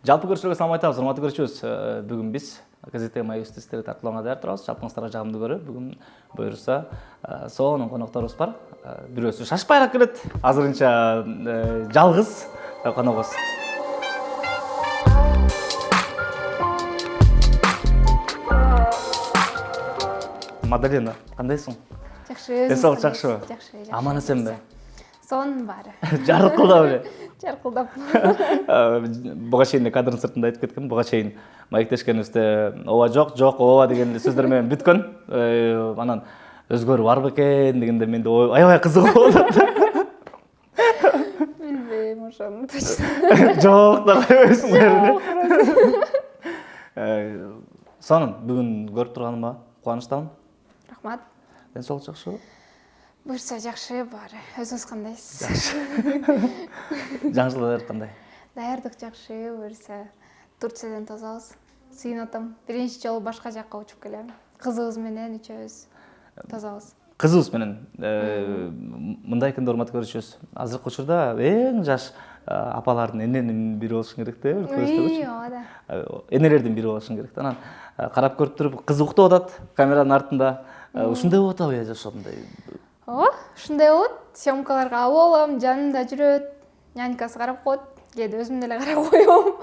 Жалпы көрүүчүлөргө салам айтабыз, урматтуу көрүүчүбүз. Бүгүн биз газета Маек студенттери тартууланга даяр турабыз. Жалпыңыздарга жагымдуу көрүү. Бүгүн буюрса сонун конокторубуз бар. Бирөөсү шашпайраак келет. Азырынча жалгыз коногубуз. Мадалина, кандайсың? Жакшы. Эсогул жакшыбы? Жакшы. Аман эсенби? Сонун баары. Жаркылдап эле. Жаркылдап. Буга чейин кадрдын сыртында айтып кеткем. Буга чейин маектешкенибизде ооба жок, ооба деген сөздөр менен бүткөн. Анан өзгөрүү бар бекен дегенде менде аябай кызыгуу болот. Билбейм ошону точно. Жок да койбойсуңар. Сонун бүгүн көрүп турганыма кубанычтамын. Рахмат. Ден соолук жакшыбы? Буюрса жакшы баары. Өзүңүз кандайсыз? Жаңылыктар кандай? Даярдык жакшы, буюрса Турциядан тазабыз. Сүйүнүп атам. Биринчи жолу башка жакка учуп келем. Кызыбыз менен үчөөбүз тазабыз. Кызыбыз менен мындай экен да, урматтуу көрүүчүбүз. Азыркы учурда эң жаш апалардын эненин бири болушуң керек да, өлкөбүздөгүчү. Ооба. Энелердин бири болушуң керек да. Анан карап көрүп туруп кызы уктап атат камеранын артында. Ушундай болуп атабы жашоомундай? Ооба, ушундай болот. Съемкаларга алып алам, жанымда жүрөт. Нянькасы карап коет. Кээде өзүм деле карап коем.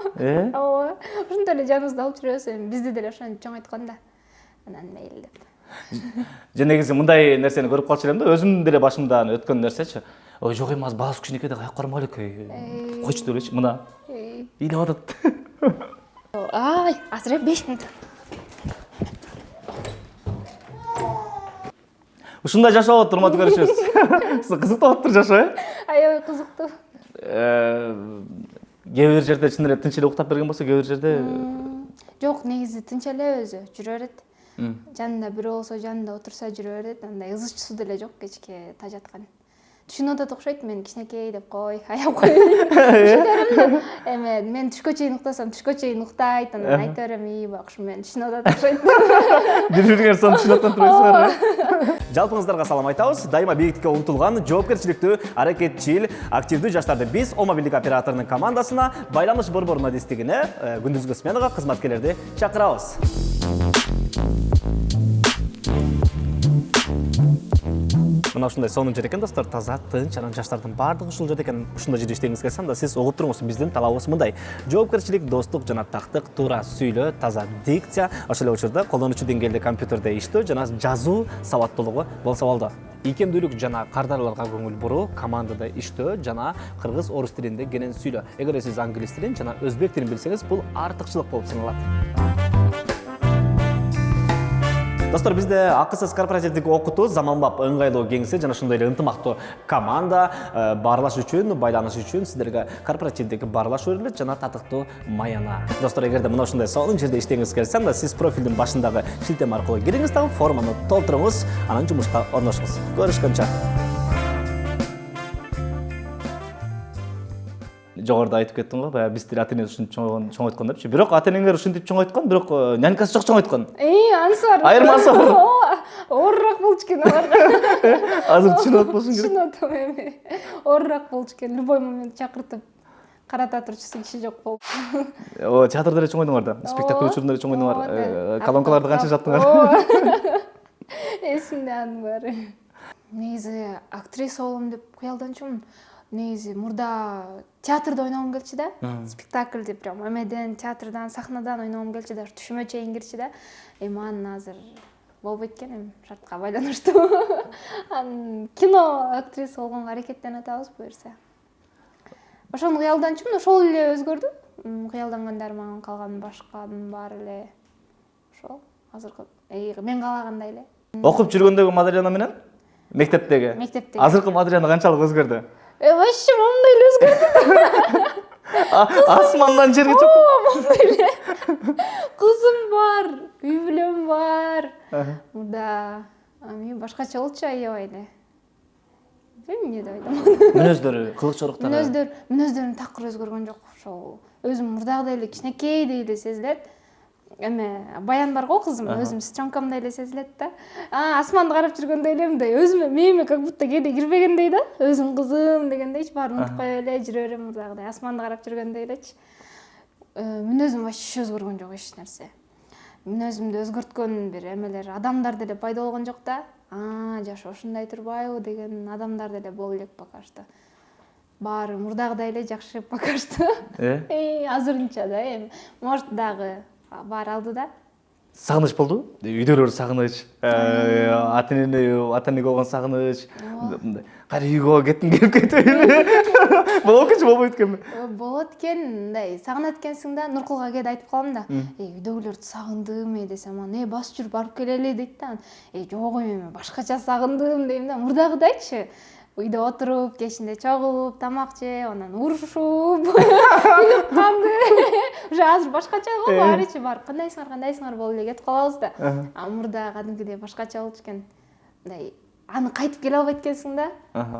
Ооба. Ушундай эле жаныбызда алып жүрөбүз. Бизди деле ошентип чоңойткон да. Анан мейли деп. Же негизи мындай нерсени көрүп калчу элем да, өзүм деле башымдан өткөн нерсечи. Ой, жок эми азыр баласы кичинекей да каяка бармайлы экен. Койчу деп элечи, мына. Ыйлап атат. Ай, азыр 5 мүнөт. Ушундай жашоо болот, урматтуу көрүүчүбүз. Кызыктуу болуптур жашоо, Аябай кызыктуу. Кээ бир жерде чын эле тынч эле уктап берген болсо, кээ бир жерде Жок, негизи тынч эле өзү жүрө берет. Жанында бирөө болсо, жанында отурса жүрө берет. Андай ызычысуу деле жок кечке тажаткан. Түшүнүп атат окшойт, мен кичинекей деп кой, аяп кой. Эме мен түшкө чейин уктасам, түшкө чейин уктайт, анан айта берем, бак ушу мен түшүнүп атат окшойт. Бири-бириңер сону түшүнүп атат турасыздар. Жалпыңыздарга салам айтабыз. Дайыма бийиктикке умтулган, жоопкерчиликтүү, аракетчил, активдүү жаштарды биз Омо бийлик операторунун командасына байланыш борбору дестигине күндүзгү сменага кызматкерлерди чакырабыз. Мына ушундай сонун жер экен достор, таза, тынч, анан жаштардын баардыгы ушул жерде экен. Ушундай жерде иштегиңиз келсе, анда сиз угуп туруңуз, биздин талабыбыз мындай: жоопкерчилик, достук жана тактык, туура сүйлөө, таза дикция, ошол эле учурда колдонуучу деңгээлде компьютерде иштөө жана жазуу сабаттуулугу болсо болду. Ийкемдүүлүк жана кардарларга көңүл буруу, командада иштөө жана кыргыз, орус тилинде кенен сүйлөө. Эгер сиз англис тилин жана өзбек тилин билсеңиз, бул артыкчылык болуп саналат. Достор, бизде АКСС корпоративдик окутуу, заманбап ыңгайлуу кеңсе жана ошондой эле ынтымактуу команда баарлаш үчүн, байланыш үчүн сиздерге корпоративдик баарлаш берилет жана татыктуу маяна. Достор, эгерде мына ушундай сонун жерде иштегиңиз келсе, анда сиз профилдин башындагы шилтеме аркылуу кириңиз да форманы толтуруңуз, анан жумушка орношуңуз. Көрүшкөнчө. Жогоруда айтып кеттим го, баягы биз деле ата-эне ушинтип чоңойткон депчи. Бирок ата-энеңер ушинтип чоңойткон, бирок нянькасы жок чоңойткон. Анысы бар. Айырмасы бар. Оорураак болчу экен аларга. Азыр түшүнүп атпашың керек. Түшүнүп атам эми. Оорураак болчу экен. Любой момент чакыртып карата турчусу киши жок болуп. Театрда эле чоңойдуңар да. Спектакль учурунда эле чоңойдуңар. Колонкаларды канча жаптыңар? Эсимде анын баары. Негизи актриса болом деп кыялданчумун. Негизи мурда театрда ойногум келчү да. Спектакльде прям эмеден, театрдан, сахнадан ойногум келчү да. Түшүмө чейин кирчү да. Эми анын азыр болбойт экен, эми шартка байланыштуу. Анан кино актриса болгонго аракеттенип атабыз буюрса. Ошону кыялданчумун, ошол эле өзгөрдү. Кыялдангандар менен калган башканын баары эле ошол. Азыркы мен каалагандай эле. Окуп жүргөндөгү Мадалина менен мектептеги. Азыркы Мадалина канчалык өзгөрдү? Вообще мындай эле өзгөрдү. Асмандан жерге чөктү. Мындай эле. Кызым бар, үй бүлөм бар. Мурда эми башкача болчу аябай эле. Эмне деп айтам? Мүнөздөрү, кылык чоруктары. Мүнөздөрүм такыр өзгөргөн жок. Ошол өзүм мурдагыдай эле кичинекейдей эле сезилет. Эме баян бар го кызым, өзүм сестренкамдай эле сезилет да. Асманды карап жүргөндөй эле мындай өзүмө мээме как будто кээде кирбегендей да. Өзүм кызым дегендейчи, баарын унутуп коё эле жүрө берем мурдагыдай. Асманды карап жүргөндөй элечи. мүнөзүм вообще өзгөргөн жок эч нерсе. Мүнөзүмдү өзгөрткөн бир эмелер, адамдар деле пайда болгон жок да. Жашоо ушундай турбайбы деген адамдар деле боло элек пока что. Баары мурдагыдай эле жакшы пока что. Азырынча да эми. Может дагы баары алды да. Сагыныч болду? Үйдөгүлөр сагыныч, ата энеге болгон сагыныч. Кайра үйгө кеттим келип кетип. Болот экен, болбойт экенби? Болот экен, мындай сагынат экенсиң да, Нуркулга кээде айтып калам да. Үйдөгүлөрдү сагындым десем, басып жүрүп барып келели дейт да. Жок эми башкача сагындым дейм да. Мурдагыдайчы. Үйдө отуруп, кечинде чогулуп, тамак жеп, анан урушуп, күлүп канды. Уже азыр башкача го, баарычы бар. Кандайсыңар болуп эле кетип калабыз да. Мурда кадимкидей башкача болчу экен. Мындай аны кайтып келе албайт экенсиң да.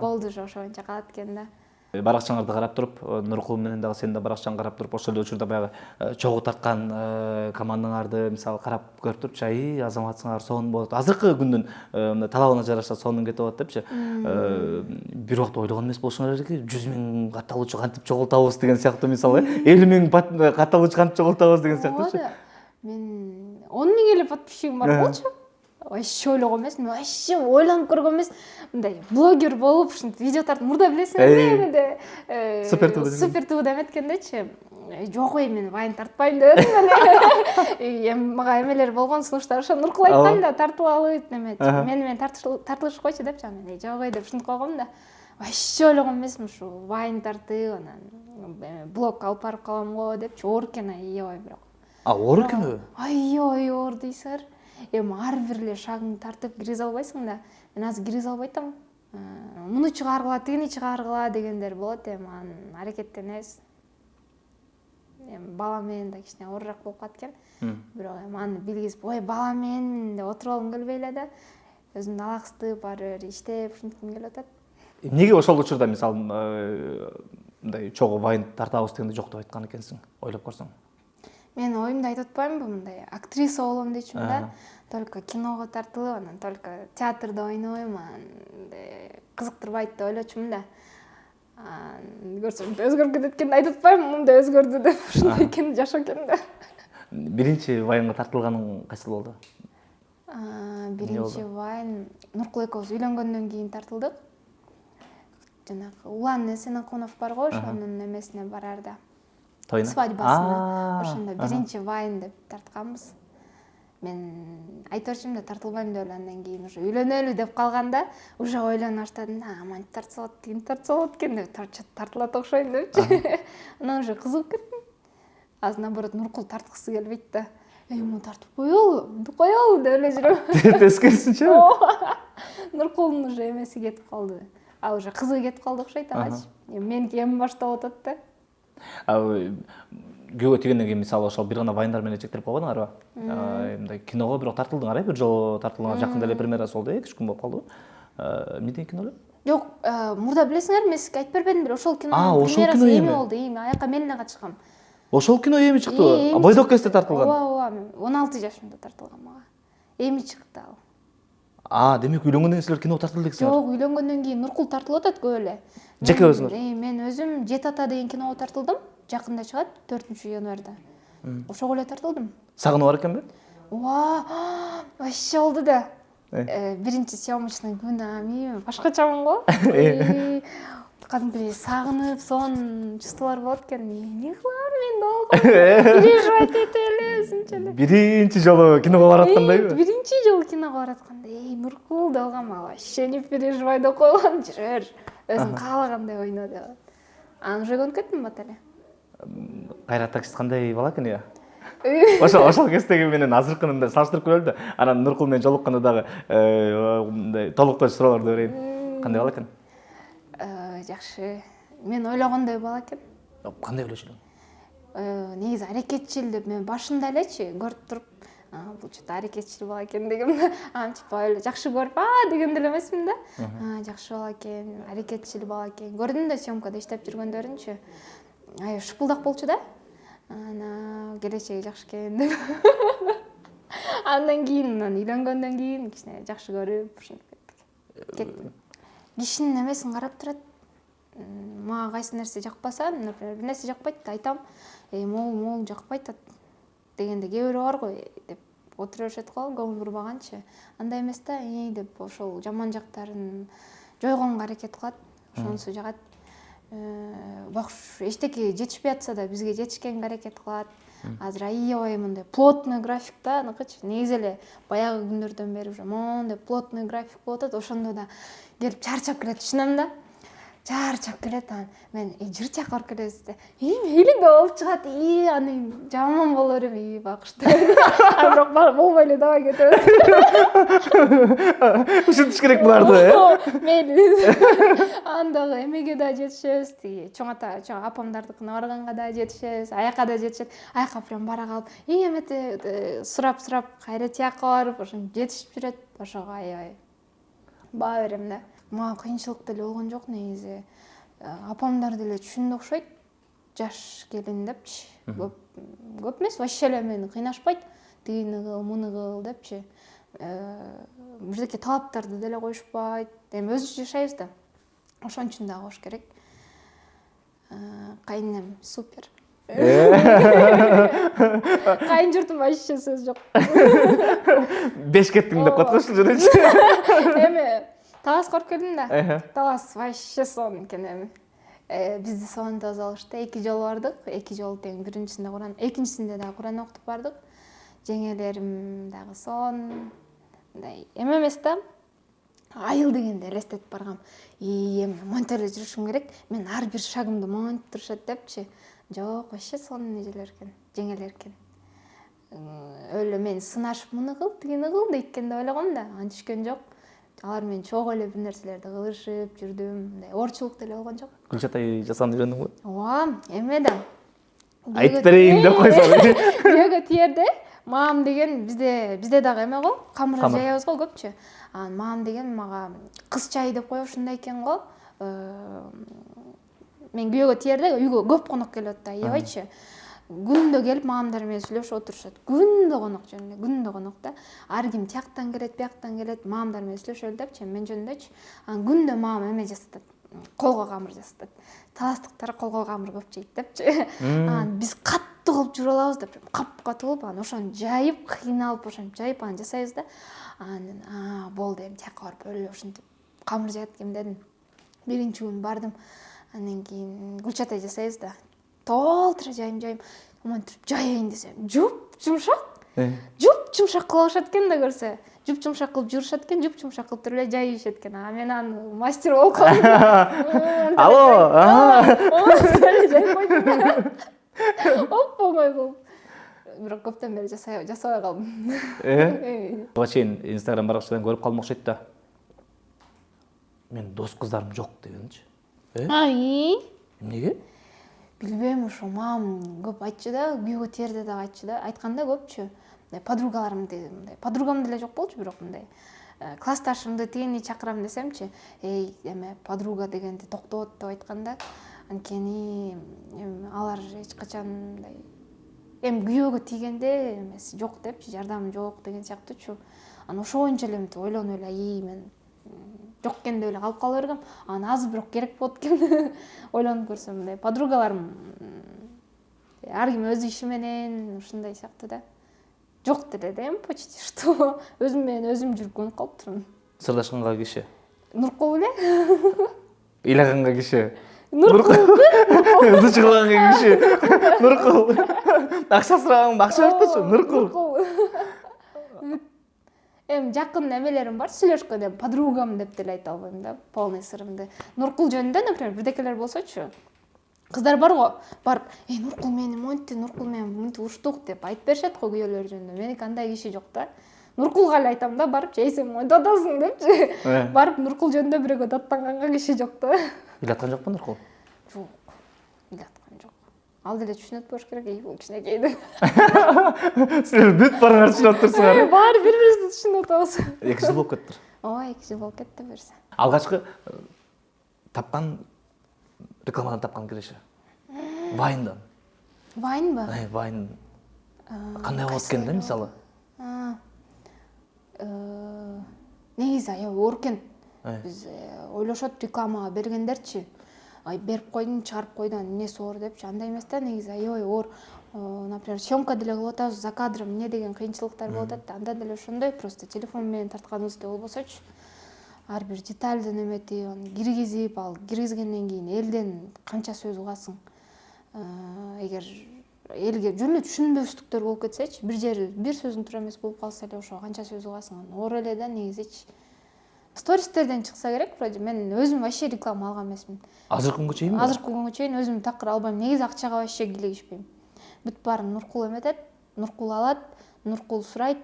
Болду уже ошо боюнча калат экен да. Баракчаңарды карап туруп, Нуркул менен дагы сен да баракчаңды карап туруп, ошол эле учурда баягы чогуу тарткан командаңарды мисалы карап көрүп турупчу, азаматсыңар, сонун болот. Азыркы күндүн талабына жараша сонун кетип атат депчи. Бир убакта ойлогон эмес болушуңар керек, 100 000 катталуучу кантип чогултабыз деген сыяктуу мисалы, 50 000 катталуучу кантип чогултабыз деген сыяктуучу. Мен 10 000 эле подписчигим бар болчу. Вообще ойлогон эмесмин, вообще ойлонуп көргөн эмес. Мындай блогер болуп, ушинтип видео тартып, мурда билесиңерби эмеде Супер ТВ эметкендечи. Жок мен вайн тартпайм дедим эле. Мага эмелер болгон, сунуштар ошо Нуркул айткан да, тартылалы неме. Менен тартылышкойчу депчи, мен жок деп ушинтип койгом да. Вообще ойлогон эмесмин ушу вайн тартып, анан блог алып барып калам го депчи. Оор экен, аябай бирок. Оор экенби? Аябай оор дейсиңер. Эми ар бир эле шагыңды тартып киргизе албайсың да. Мен азыр киргизе албай атам. Муну чыгаргыла, тигини чыгаргыла дегендер болот, эми анын аракеттенебиз. Эми бала менен да кичине оорураак болуп калат экен. Бирок эми аны билгизип, бала менен деп отуруп алгым келбей эле да. Өзүмдү алаксытып, ары бери иштеп, ушинтким келип атат. Эмнеге ошол учурда мисалы мындай чогуу вайн тартабыз дегенде жок деп айткан экенсиң, ойлоп көрсөң? Мен оюмда айтып атпаймынбы, мындай актриса болом дейчүмүн да. Только киного тартылып, анан только театрда ойнойм, кызыктырбайт деп ойлочумун да. Көрсөм өзгөрүп кетет экен, айтып атпаймынбы, мындай өзгөрдү деп, ушундай экен, жашоо экен да. Биринчи вайнга тартылганың кайсыл болду? Биринчи вайн Нуркул экөөбүз үйлөнгөндөн кийин тартылдык. Жанагы Улан Эсенакунов бар го, ошонун эмесине барарда. Свадьбасына. Ошондо биринчи вайн деп тартканбыз. Мен айтып берчүмүн да, тартылбайм деп эле, андан кийин уже үйлөнөлү деп калганда, уже ойлоно баштадым, амантип тартса болот, тигинтип тартса болот экен деп тартылат окшойм депчи. Анан уже кызыгып кеттим. Азыр наоборот Нуркул тарткысы келбейт да. Муну тартып коелу деп эле жүрөм. Тескерисинчи? Нуркулдун уже эмеси кетип калды. Ал уже кызыгы кетип калды окшойт агачы. Меники эми башталып атат да. Күйөөгө тигенден кийин мисалы ошол бир гана вайндар менен чектелип калбадыңарбы? Мындай киного бирок тартылдыңар, бир жолу тартылган, жакында эле премьерасы болду, 2-3 күн болуп калдыбы? Эмне кино эле? Жок, мурда билесиңерби, мен сизге айтып бербедимби? Ошол кинонун премьерасы эми болду, аяка мен эле катышкам. Ошол кино эми чыктыбы? Бойдок кезде тартылган. Ооба, 16 жашымда тартылган мага. Эми чыкты ал. Демек үйлөнгөндөн кийин силер кино тартылды экенсиңер? Жок, үйлөнгөндөн кийин Нуркул тартылып атат көп эле. Жеке өзүңөр? Мен өзүм Жет ата деген киного тартылдым. Жакында чыгат, 4-январда. Ошого эле тартылдым. Сагынып бар экенби? Ооба, вообще болду да. Биринчи съемочный күнү, башкачамын го. Кандайдыр сагынып, сонун чувстволор болот экен. Эмне кылам мен долго? Переживать эте эле өзүнчө эле. Биринчи жолу киного барып аткандайбы? Биринчи жолу киного барып аткандай. Нуркул деп алгам, вообще не переживай деп койгон, жүрөр. Өзүң каалагандай ойно деп. Анан уже көнүп кеттим бат эле. Кайра таксист кандай бала экен я? Ошол кездеги менен азыркыны салыштырып көрөлү да. Анан Нуркул менен жолукканда дагы мындай толуктоочу суроолорду берейин. Кандай бала экен? Жакшы. Мен ойлогондой бала экен. Кандай ойлочу элең? Негизи аракетчил деп мен башында элечи көрүп туруп, бул чөтө аракетчил бала экен дегем. Антип жакшы көрүп, деген деле эмесмин да. Жакшы бала экен, аракетчил бала экен. Көрдүм да съемкада иштеп жүргөндөрүнчү. Шыпылдак болчу да. Ана келечеги жакшы экен деп. Андан кийин, үйлөнгөндөн кийин кичине жакшы көрүп, ушинтип кеттик. Кишинин эмесин карап турат. мага кайсы нерсе жакпаса, например, бир нерсе жакпайт да айтам, могул жакпайт дегенде кээ бирөө бар го деп отура беришет го, көңүл бурбаганчы. Андай эмес да, деп ошол жаман жактарын жойгонго аракет кылат, ошонусу жагат. Эчтеке жетишпей атса да бизге жетишкенге аракет кылат. Азыр аябай мындай плотный график да, аныкычы. Негизи эле баягы күндөрдөн бери уже моундай плотный график болуп атат. Ошондо да келип чарчап келет, түшүнөм да. Чарчап келет, мен жыр чакырып келесиз. Мейли да болуп чыгат. Аны жаман боло берем, бакышты. Бирок болбой эле давай кетебиз. Ушинтиш керек буларды, Мейли. Андагы эмеге да жетишебиз, чоң апамдардыкына барганга да жетишебиз, аяка да жетишет. Аяка прям бара калып, эмете сурап кайра тияка барып, ошо жетишип жүрөт. Ошого аябай баа берем да. Мага кыйынчылык деле болгон жок негизи. Апамдар деле түшүндү окшойт. Жаш келин депчи. Көп эмес, вообще эле мени кыйнашпайт. Тигини кыл, муну кыл депчи. Бирдеке талаптарды деле коюшпайт. Эми өзүбүз жашайбыз да. Ошон үчүн да кош керек. Кайынем супер. Кайын журтум вообще сөз жок. Беш кеттиң деп коет го ушул жерде. Эми талас коруп келдим да. Талас вообще сонун экен эми. Бизди сонун таза алышты. 2 жолу бардык. 2 жолу тең биринчисинде Куран, экинчисинде да Куран окутуп бардык. Жеңелерим дагы сонун. Мындай эме эмес да. Айыл дегенде элестетип баргам. Эми монтер жүрүшүм керек. Мен ар бир шагымды монтип турушат депчи. Жок, вообще сонун эжелер экен, жеңелер экен. Өлө мен сынашып муну кыл, тигини кыл дейт экен деп ойлогом да, антишкен жок. Алар менен чогуу эле бир нерселерди кылышып жүрдүм. Мындай оорчулук деле болгон жок. Гүлчатай жасанды үйрөндүң го? Ооба, эме да. Айтып берейин деп койсоң. Күйөөгө тиерде маам деген бизде дагы эме го, камыр жаябыз го көпчү. Маам деген мага кыз чай деп коюп ушундай экен го. Мен күйөөгө тиерде үйгө көп конок келет да, аябайчы. Күндө келип маамдар менен сүйлөшүп отурушат. Күндө конок жөнүндө, күндө конок да. Ар ким тияктан келет, бияктан келет, маамдар менен сүйлөшөлү депчи, мен жөнүндөчү. Күндө маам эме жасатат. Колго камыр жасатат. Таластыктар колго камыр көп жейт депчи. Биз катты кылып жүрө алабыз деп, кап-катуу кылып, ошону жайып, кыйналып, ошону жайып жасайбыз да. Анан болду, эми тияка барып өлө ушинтип камыр жаат экен дедим. Биринчи күн бардым. Андан кийин Гүлчатай жасайбыз да. Толтура жайым. Монтип жайын десем, жуп-жумшак. Жуп-жумшак кыла алышат экен да көрсө. Жуп-жумшак кылып жүрүшат экен, жуп-жумшак кылып туруп эле жайышат экен. Мен аны мастер болуп калдым. Алло. Жайып койдум. Оп-оңой болуп. Бирок көптөн бери жасабай калдым. Буга чейин Instagram баракчадан көрүп калдым окшойт да. Мен дос кыздарым жок дегенчи. Эмнеге? Билбейм, ошо маам көп айтчу да, күйөөгө тиерде дагы айтчу да, айтканда көпчү. Подругаларым мындай, подругам деле жок болчу, бирок мындай классташымды тигини чакырам десемчи, эме подруга дегенди токтот деп айтканда, анткени алар эч качан мындай күйөөгө тийгенде эмеси жок депчи, жардамы жок деген сыяктуучу. Анан ошо боюнча эле мынтип ойлонуп эле, мен жок экен деп эле калып кала бергем. Азыр бирок керек болот экен. Ойлонуп көрсөм, мындай подругаларым ар ким өз иши менен ушундай сыяктуу да. Жок деле да, почти что. Өзүм менен өзүм жүрүп көнүп калыптырмын. Сырдашканга киши. Нуркул эле. Ыйлаганга киши. Нуркул. Өзү чыгылганга киши. Нуркул. Акча сураган, акча бертичи, Нуркул. Жакын эмелерим бар, сүйлөшкөндө подругам деп деле айта албайм да, полный сырымды. Нуркул жөнүндө, например, бирдекелер болсочу, кыздар бар го, барып, Нуркул мени монтти, Нуркул менен мынтип уруштук деп айтып беришет го күйөөлөр жөнүндө. Меники андай киши жок да. Нуркулга эле айтам да, барып, сен монтип атасың депчи. Барып Нуркул жөнүндө бирөөгө даттанганга киши жок да. Ыйлаткан жокпу Нуркул? Жок. Ыйлаткан жок. Ал деле түшүнөт болуш керек, бул кичинекейди. Силер бүт барыңар түшүнүп турсуңар. Баары бири-бирибизди түшүнүп атабыз. 2 жыл болуп кеттир. Ооба, 2 жыл болуп кетти берсе. Алгачкы тапкан рекламадан тапкан киреше. Вайндан. Вайнбы? Вайн. Кандай болот экен да, мисалы? Негизи аябай оор экен. Биз ойлошот рекламага бергендерчи. ай берип койдум, чыгарып койдум, эмнеси оор депчи. Андай эмес да, негизи аябай оор. Например, съемка деле кылып атабыз, за кадром эмне деген кыйынчылыктар болуп атат да. Анда деле ошондой, просто телефон менен тартканыбыздай болбосочу. Ар бир детальден эметип, аны киргизип, ал киргизгенден кийин элден канча сөз угасың. Эгер элге жөн эле түшүнбөстүктөр болуп кетсечи, бир жери бир сөзүң туура эмес болуп калса эле ошо канча сөз угасың, оор эле да негизичи. Стористерден чыкса керек, вроде мен өзүм вообще реклама алган эмесмин. Азыркы күнгө чейинби? Азыркы күнгө чейин өзүм такыр албайм. Негизи акчага вообще кийлигишпейм. Бүт баарын Нуркул эметет, Нуркул алат, Нуркул сурайт,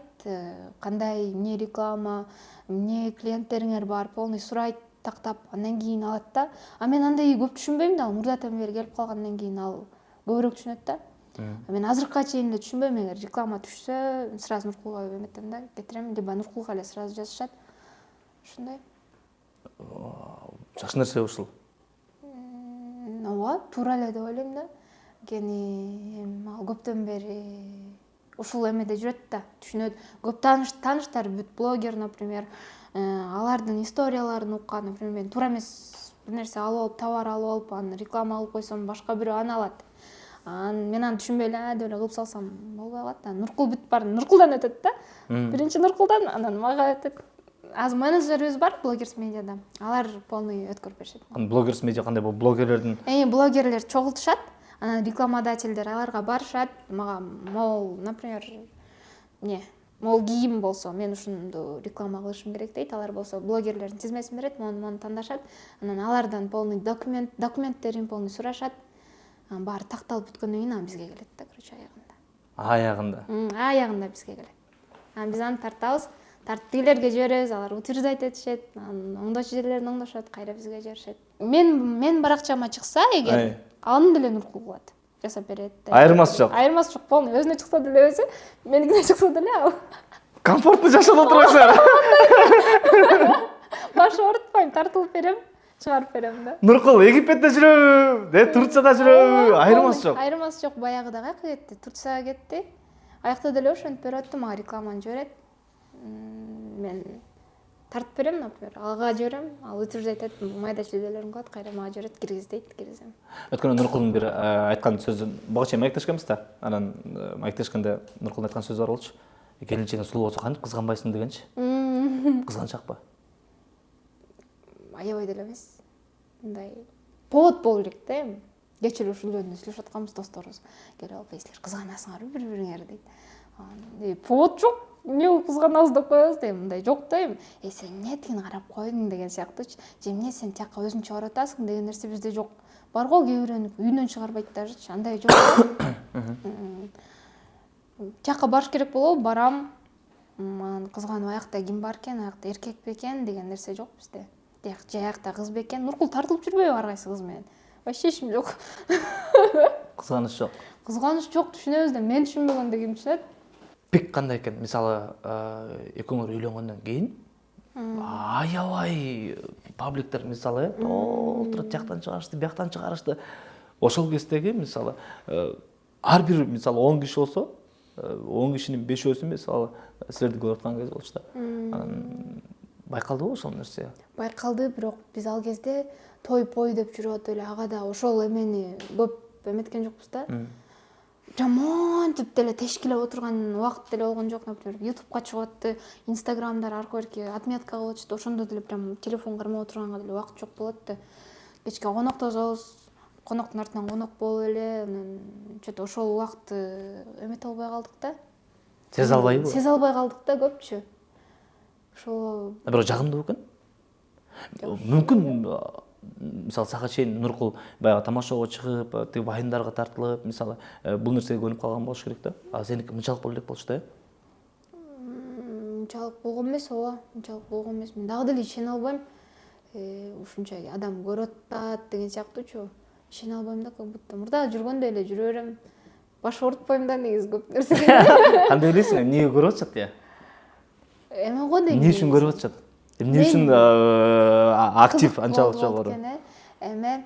кандай, эмне реклама, эмне клиенттериңер бар, полный сурайт, тактап, андан кийин алат да. А мен андай көп түшүнбөйм да, мурдатан бери келип калгандан кийин ал көбүрөөк түшүнөт да. Мен азыркыга чейин эле түшүнбөйм, эгер реклама түшсө, сразу Нуркулга эметем да, кетирем, либо Нуркулга эле сразу жазышат. Ушундай. Жакшы нерсе ушул. Ооба, туура эле деп ойлойм да. Анткени ал көптөн бери ушул эмеде жүрөт да, түшүнөт. Көп тааныштар, бүт блогер, например, алардын историяларын уккан, например, мен туура эмес бир нерсе алып алып, товар алып алып, аны реклама кылып койсом, башка бирөө аны алат. Мен аны түшүнбөй эле деп эле кылып салсам болбой калат да. Нуркул бүт баарын Нуркулдан өтөт да. Биринчи Нуркулдан, анан мага өтөт. Азыр менеджерибиз бар Bloggers Media'да. Алар полный өткөрүп беришет. Bloggers Media кандай бул блогерлердин? Блогерлер чогултушат, анан рекламодательдер аларга барышат, мага мол, например, мол кийим болсо, мен ушунду реклама кылышым керек дейт. Алар болсо блогерлердин тизмесин берет, мону тандашат. Анан алардан полный документтерин полный сурашат. Баары такталып бүткөндөн кийин бизге келет да, короче, аягында. Аягында бизге келет. Биз аны тартабыз. Тартыгилерге жиберебиз, алар утверждать этишет, оңдоочу жерлерин оңдошот, кайра бизге жиберишет. Мен баракчама чыкса, эгер аны деле Нуркул кылат, жасап берет. Айырмасы жок. Айырмасы жок, полный. Өзүнө чыкса деле өзү, меникине чыкса деле ал. Комфортно жашап отурасыздар. Баш оорутпайм, тартылып берем, чыгарып берем да. Нуркул Египетте жүрөбү, Турцияда жүрөбү, айырмасы жок. Айырмасы жок, баягыда каяка кетти, Турцияга кетти. Аякта деле ошентип берип атты, мага рекламаны жиберет. Мен тартып берем, например, алга жиберем, ал утверждать этет, майда чүйдөлөрүн кылат, кайра мага жиберет, киргиз дейт, киргизем. Өткөн Нуркулдун бир айткан сөзүн буга чейин маектешкенбиз да. Анан маектешкенде Нуркулдун айткан сөзү бар болчу. Келинчегиң сулуу болсо кантип кызганбайсың дегенчи. Кызганчакпы? Аябай деле эмес. Мындай повод болу керек да эми. Кечээ эле ушул жөнүндө сүйлөшүп атканбыз досторубуз. Келип алып, силер кызганасыңарбы бири-бириңерди дейт. Повод жок. Эмне болуп кызганабыз деп коебуз дейм, мындай жок да эми. Сен эмне тигин карап койдуң деген сыяктуучу. Же эмне сен тияка өзүң чыгарып атасың деген нерсе бизде жок. Бар го кээ бирөөнү үйүнөн чыгарбайт дажычы, андай жок. Тияка барыш керек болобу, барам. Анан кызганып, аякта ким бар экен, аякта эркек бекен деген нерсе жок бизде. Же аякта кыз бекен. Нуркул тартылып жүрбөйбү ар кайсы кыз менен? Вообще ишим жок. Кызганыч жок. Кызганыч жок, түшүнөбүз да, мен түшүнбөгөндө ким түшүнөт? Пик кандай экен? Мисалы, экөөңөр үйлөнгөндөн кийин аябай пабликтер мисалы толтура жактан чыгарышты, бияктан чыгарышты. Ошол кездеги мисалы ар бир мисалы 10 киши болсо, 10 кишинин 5өөсү мисалы силерди көрүп аткан кез болчу да. Анан байкалдыбы ошол нерсе? Байкалды, бирок биз ал кезде той деп жүрүп эле ага да ошол эмени көп эметкен жокпуз да. Жаман деле тешкилеп отурган убакыт деле болгон жок, например, YouTube'га чыгып атты, Instagram'дар аркы берки отметка кылып атышты, ошондо деле прям телефон кармап отурганга деле убакыт жок болот да. Кечке конок тособуз, коноктун артынан конок болуп эле, анан чөтө ошол убакытты эмете албай калдык да. Сезе албайбы? Сезе албай калдык да көпчү. Ошол бирок жагымдуу экен. Мүмкүн мисалы сага чейин Нуркул баягы тамашага чыгып, тиги вайндарга тартылып, мисалы бул нерсеге көнүп калган болуш керек да. А сеники мынчалык боло элек болчу да. Мынчалык болгон эмес, ооба, мынчалык болгон эмес. Мен дагы деле ишене албайм. Ушунча адам көрүп атат деген сыяктуучу. Ишене албайм да, как будто мурда жүргөндөй эле жүрө берем. Баш оорутпайм да негизи көп нерсеге. Кандай ойлойсуң, эмнеге көрүп атышат я? Эме го дейм. Эмне үчүн көрүп атышат? Эмне үчүн актив анчалык жогору? Эме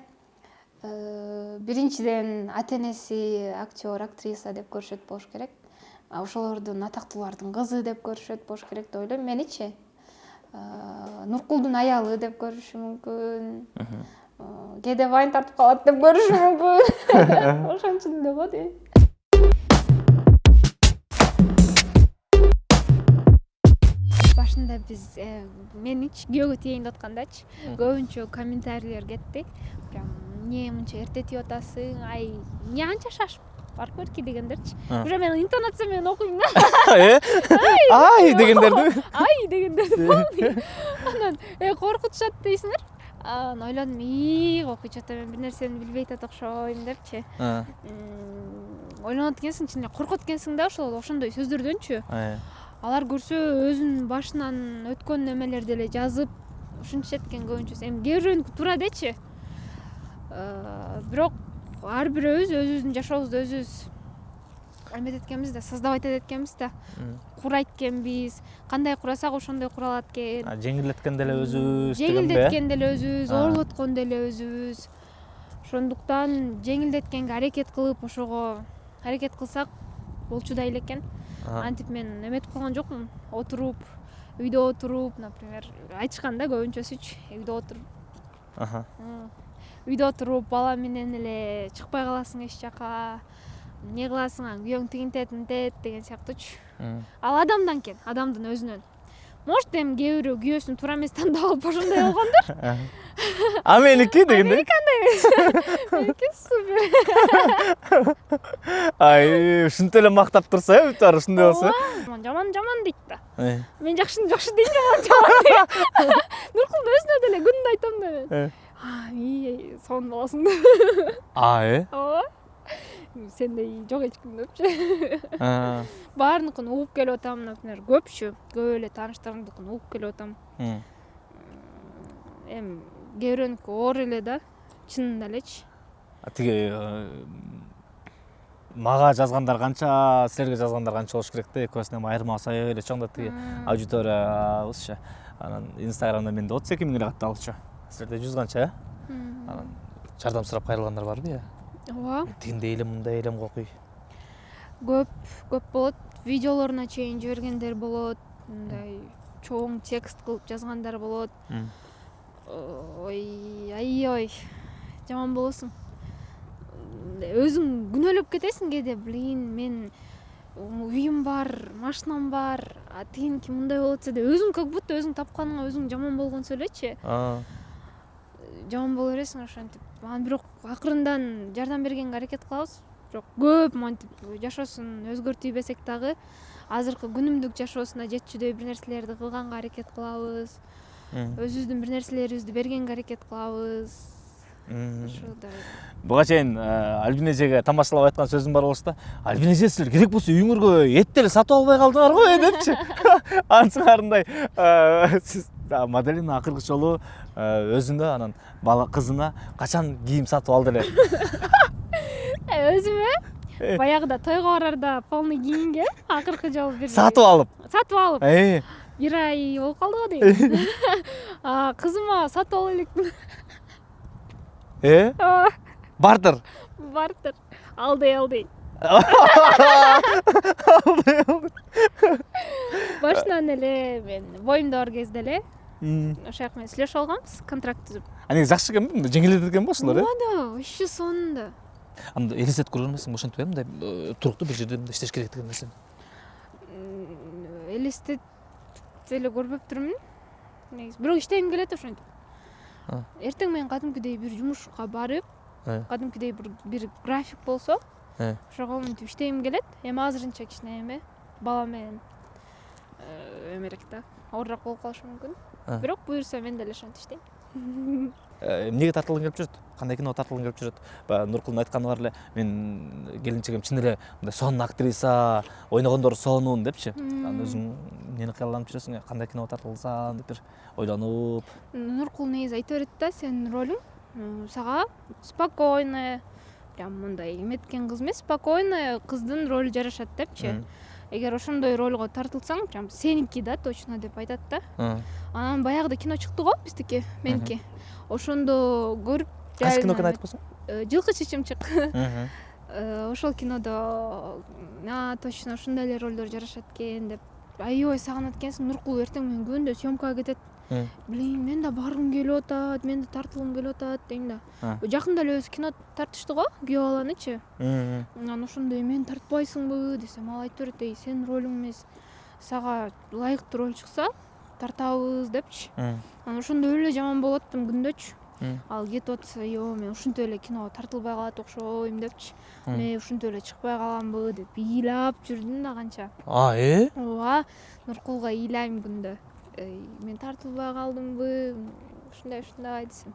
биринчиден ата-энеси актер, актриса деп көрүшөт болуш керек. Ошолордун атактуулардын кызы деп көрүшөт болуш керек деп ойлойм меничи. Нуркулдун аялы деп көрүшү мүмкүн. кээде вайн тартып калат деп көрүшү мүмкүн. Ошончун эле го дейм. Башында биз менич күйөөгө тиейин деп аткандачы көбүнчө комментарийлер кетти. Прям эмне мынча эрте тиеп атасың, ай эмне анча шашып барып көрки дегендерчи. Уже мен интонация менен окуйм да. Ай дегендерди. Ай дегендерди. Анан коркутушат дейсиңер. Анан ойлодум, окуйчу атам мен бир нерсени билбей атат окшойм депчи. Ойлонот экенсиң, чын эле коркот экенсиң да ошондой сөздөрдөнчү. Алар көрсө өзүнүн башынан өткөн немелерди эле жазып ушинтишет экен көбүнчөсү. Эми кээ бирөөнүкү туура дечи. Бирок ар бирөөбүз өзүбүздүн жашообузду өзүбүз эметет экенбиз да, создавать этет экенбиз да. Курайт экенбиз. Кандай курасак ошондой куралат экен. Жеңилдеткен деле өзүбүз дегенби? Жеңилдеткен деле өзүбүз, оорлоткон деле өзүбүз. Ошондуктан жеңилдеткенге аракет кылып, ошого аракет кылсак болчудай эле экен. Антип мен эметип калган жокмун. Отуруп, үйдө отуруп, например, айтышкан да көбүнчөсүчү, үйдө отуруп. Үйдө отуруп, бала менен эле чыкпай каласың эч жака. Эмне кыласың, анан күйөөң тигинтет, мынтет деген сыяктуучу. Ал адамдан экен, адамдын өзүнөн. Может, эми кээ бирөө күйөөсүн туура эмес тандап алып ошондой болгондор. А меники дегенде? Меники супер. Ай, ушинтип эле мактап турса, бүт баары ушундай болсо. Жаман дейт да. Мен жакшы дейм, жаман дейт. Нуркулдун өзүнө деле күндө айтам да мен. Сонун болосуң да. Ооба. Сендей жок эч ким депчи. Баарыныкын угуп келип атам, например, көпчү, көп эле тааныштарымдыкын угуп келип атам. Эми кээ бирөөнүкү оор эле да, чынында элечи. Тиги мага жазгандар канча, силерге жазгандар канча болуш керек да, экөөсүнө айырмасы аябай эле чоң да тиги аудиториябызчы. Анан Инстаграмда менде 32 000 эле катталчу. Силерде 100 канча, Анан жардам сурап кайрылгандар барбы, Ооба. Тигиндей элем, мындай элем кокуй. Көп болот. Видеолоруна чейин жибергендер болот. Мындай чоң текст кылып жазгандар болот. Ой, жаман болосуң. Өзүң күнөөлөп кетесиң кээде, мен үйүм бар, машинам бар, тигиники мындай болот десе, өзүң как будто өзүң тапканыңа өзүң жаман болгонсу элечи. Жаман боло бересиң ошентип. Анан бирок акырындан жардам бергенге аракет кылабыз. Бирок көп монтип жашоосун өзгөртүү бесек дагы азыркы күнүмдүк жашоосуна жетчүдөй бир нерселерди кылганга аракет кылабыз. Өзүбүздүн бир нерселерибизди бергенге аракет кылабыз. Буга чейин Альбин эжеге тамашалап айткан сөзүм бар болчу да. Альбин эже, силер керек болсо үйүңөргө эт деле сатып албай калдыңар го депчи. Ансыңарындай сиз моделина акыркы жолу өзүнө анан бала кызына качан кийим сатып алды эле? Өзүмө баягыда тойго барарда полный кийимге акыркы жолу бир сатып алып. Бир ай болуп калды го дейм. Кызыма сатып ала элекмин. Бартыр. Алды. Башынан эле мен боюмда бар кезде эле ошол жак менен сүйлөшүп алганбыз, контракт түзүп. Негизи жакшы экенби? Жеңилдетет экен го ушулар, Ооба, вообще сонунда. Анда элестетип көргөн эмесиңби ошентип мындай туруктуу бир жерде иштеш керек деген нерсени? Элестетип эле көрбөптүрмүн. Негизи бирок иштегим келет ошентип. Эртең менен кадимкидей бир жумушка барып, кадимкидей бир график болсо, ошого мынтип иштегим келет. Эми азырынча кичине бала менен эмерек да, оорураак болуп калышы мүмкүн. Бирок буюрса мен деле ошентип иштейм. Эмнеге тартылгың келип жүрөт? Кандай киного тартылгың келип жүрөт? Баягы Нуркулдун айтканы бар эле, мен келинчегим чын эле мындай сонун актриса, ойногондору сонун депчи. Анан өзүң эмнени кыялланып жүрөсүң? Кандай киного тартылсам деп бир ойлонуп. Нуркул негизи айта берет да, сенин ролуң сага спокойная, прям мындай эметкен кыз эмес, спокойная кыздын ролу жарашат депчи. Эгер ошондой ролго тартылсаң, прям сеники да точно деп айтат да. Анан баягыда кино чыкты го биздики, меники. Ошондо көрүп, кайсы кино экенин айтып койсоң? Жылкы чычымчык. Ошол кинодо точно ошондой эле ролдор жарашат экен деп аябай сагынат экенсиң. Нуркул эртең менен күндө съемкага кетет. Блин, мен да баргым келип атат, мен да тартылгым келип атат дейм да. Жакында эле өзү кино тартышты го, күйөө баланычы. Анан ошондой мен тартпайсыңбы десем, ал айтып берет, эй, сенин ролуң эмес, сага ылайыктуу роль чыкса тартабыз депчи. Анан ошондой эле жаман болуп аттым күндөчү. Ал кетип атса, мен ушинтип эле киного тартылбай калат окшойм депчи. Мен ушинтип эле чыкпай каламбы деп ыйлап жүрдүм да канча. Ооба, Нуркулга ыйлайм күндө. Мен тартылбай калдымбы, ушундай десем.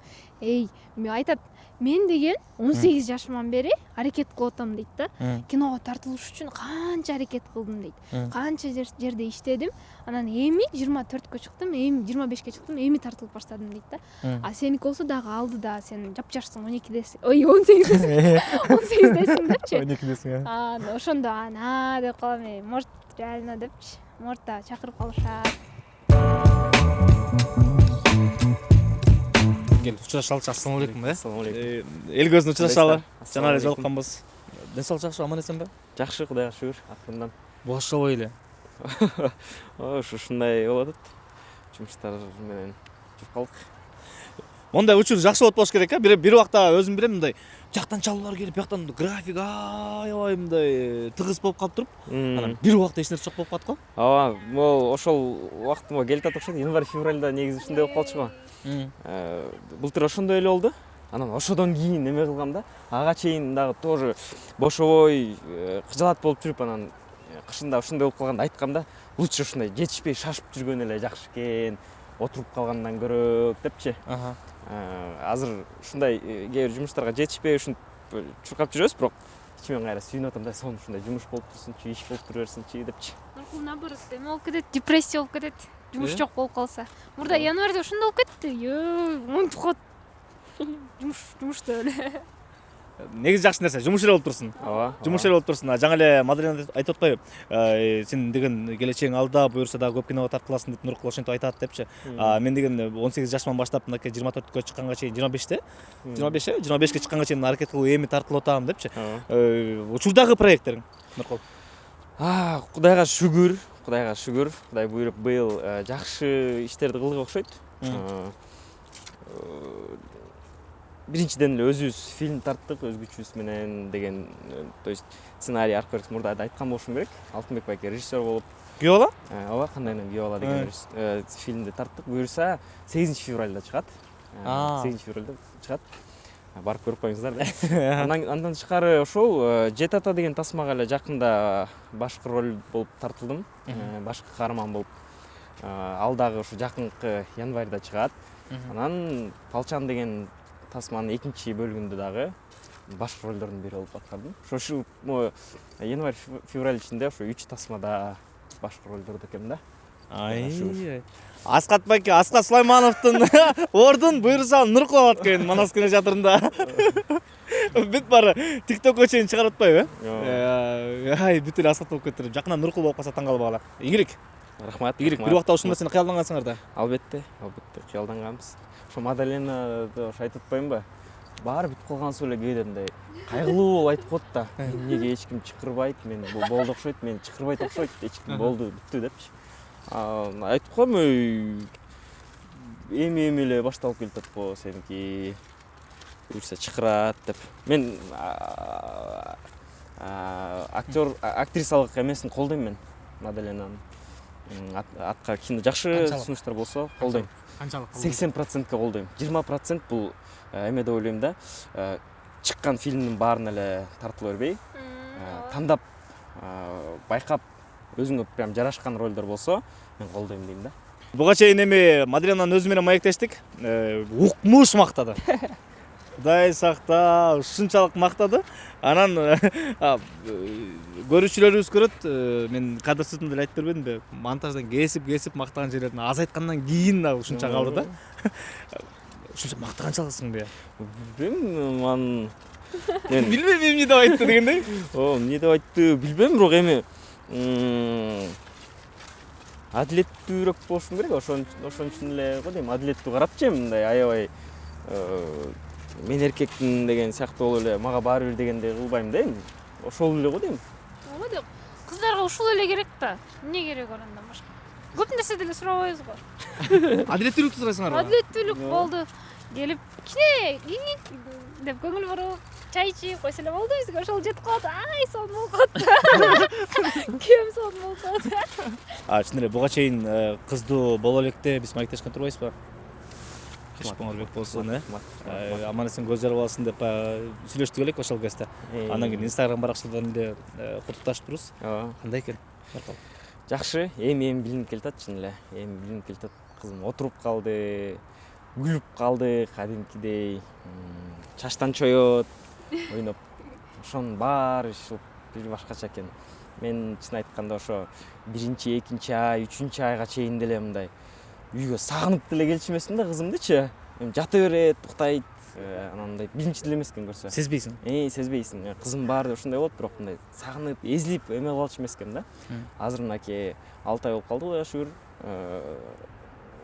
Мен айтат, мен деген 18 жашыман бери аракет кылып атам дейт да. Киного тартылыш үчүн канча аракет кылдым дейт. Канча жерде иштедим. Анан эми 24кө чыктым, эми 25ке чыктым, эми тартылып баштадым дейт да. А сеники болсо дагы алдыда, сен жапжашсың, 12десиң. 18десиң. 18десиң депчи. 12десиң. Ошондо ана деп калам, может реально депчи. Может да чакырып калышат. Учурашалычы, ассалам алейкум. Ассалам алейкум. Эл көзүн учурашалы. Жана эле жолукканбыз. Ден соолук жакшы, аман эсенби? Жакшы, Кудайга шүгүр, акырындан. Бошобой эле. Ушундай болуп атат. Жумуштар менен жүрүп калдык. Мондай учур жакшы болуп болуш керек, бир убакта өзүм билем, мындай жактан чалуулар келип, бияктан график аябай мындай тыгыз болуп калып туруп, анан бир убакта эч нерсе жок болуп калат го. Ооба, могу ошол убактыма келип атат окшойт. Январь-февралда негизи ушундай болуп калчу го. Былтыр ошондой эле болду. Анан ошодон кийин неме кылгам да, ага чейин дагы тоже бошобой кыжалат болуп жүрүп, анан кышында ушундай болуп калганда айткам да, лучше ушундай жетишпей шашып жүргөн эле жакшы экен, отуруп калгандан көрөк депчи. Азыр ушундай кээ бир жумуштарга жетишпей ушинтип чуркап жүрөбүз, бирок ичимен кайра сүйүнүп атам да, сонун ушундай жумуш болуп турсунчу, иш болуп тура берсинчи депчи. Нуркул наоборот, эме болуп кетет, депрессия болуп кетет. Жумуш жок болуп калса. Мурда январда ошондой болуп кетти. Унутуп калат. Жумушта эле. Негизи жакшы нерсе, жумуш эле болуп турсун. Ооба. Жумуш эле болуп турсун. Жаңы эле Мадрина айтып атпайбы? Сен деген келечегиң алда, буюрса дагы көп киного тартыласың деп Нуркул ошентип айтат депчи. Мен деген 18 жашыман баштап мынакей 24кө чыкканга чейин, 25ке чыкканга чейин аракет кылып эми тартылып атам депчи. Учурдагы проекттериң, Нуркул? Кудайга шүгүр. Кудай буйруп быйыл жакшы иштерди кылдык окшойт. Биринчиден эле өзүбүз фильм тарттык өзгөчүбүз менен деген, то есть сценарий аркы мурда айткан болушум керек. Алтынбек байке режиссер болуп. Күйөө бала? Ооба, кандайынан күйөө бала деген фильмди тарттык. Буюрса 8-февралда чыгат. 8-февралда чыгат. Барып көрүп коюңуздар да. Андан тышкары ошол Жет ата деген тасмага эле жакында башкы роль болуп тартылдым. Башкы каарман болуп. Ал дагы ушу жакынкы январда чыгат. Анан Палчан деген тасманын экинчи бөлүгүндө дагы башкы ролдордун бири болуп аткардым. Ошо январь-февраль ичинде ошо 3 тасмада башкы ролдордо экенмин да. Аскат байке, Аскат Сулаймановдун ордун буюрса Нуркул алат экен Манас кинотеатрында. Бүт бары ТикТокко чейин чыгарып атпайбы? Бүт эле Аскат болуп кетирип, жакында Нуркул болуп калса таң калбагыла. Ийгилик. Рахмат. Бир убакта ушул нерсени кыялдангансыңар да. Албетте, кыялданганбыз. Ошо Мадалена ошо айтып атпаймынбы? Баары бүтүп калгансыз эле кээде мындай кайгылуу болуп айтып коет да. Эмнеге эч ким чакырбайт, мен болду окшойт, мен чакырбайт окшойт, эч ким болду, бүттү депчи. Айтып коем, эми эле башталып келатат го сеники. Буюрса чакырат деп. Мен актрисалык эмесин колдойм мен, Мадаленанын. Атка кино жакшы сунуштар болсо колдойм. Канчалык? 80%ке колдойм. 20% бул эме деп ойлойм да. Чыккан фильмдин баарын эле тартыла бербей, тандап, байкап өзүңө прям жарашкан ролдор болсо, мен колдойм дейм да. Буга чейин эми Мадринанын өзү менен маектештик. Укмуш мактады. Кудай сакта, ушунчалык мактады. Анан көрүүчүлөрүбүз көрөт. Мен кадр деле айтып бербедимби? Монтаждан кесип мактаган жерлерин азайткандан кийин да ушунча калды да. Ушунча мактаганчалыксың бе? Билбейм, мен Билбейм эмне деп айтты дегендей. Эмне деп айтты, билбейм, бирок эми адилеттүүрөөк болушум керек. Ошон үчүн эле го дейм, адилеттүү карапчы, мындай аябай мен эркекмин деген сыяктуу болуп эле мага баары бир дегендей кылбайм да эми. Ошол эле го дейм. Ооба деп. Кыздарга ушул эле керек да. Эмне керек андан башка? көп нерсе деле сурабайбыз го. Адилеттүүлүктү сурайсыңарбы? Адилеттүүлүк болду. Келип кичине деп көңүл буруп, чай ичип койсо эле болду, бизге ошол жетип калат. Ай, сонун болуп калат. Күйөөм сонун болуп калат. Чын эле буга чейин кыздуу боло электе биз маектешкен турбайсызбы? Кешпоңорбек болсун, аман эсен көз жарып алсын деп сүйлөштүк элек ошол кезде. Андан кийин Instagram баракчалардан эле куттукташыппырбыз. Кандай экен? Жакшы, эми билинип келатат чын эле. Эми билинип келатат. Кызым отуруп калды, күлүп калды кадимкидей. Чачтан чоёт, ойноп. Ошонун баары бир башкача экен. Мен чын айтканда ошо 1-2 ай, 3 айга чейин деле мындай үйгө сагынып деле келчү эмесмин да кызымдычы. Эми жата берет, уктайт, анандай биринчи деле эмес экен көрсө. Сезбейсиң? Сезбейсиң. Кызым баары ушундай болот, бирок мындай сагынып, эзилип эме кылчу эмес экен да. Азыр мынакей 6 ай болуп калды Кудайга шүгүр.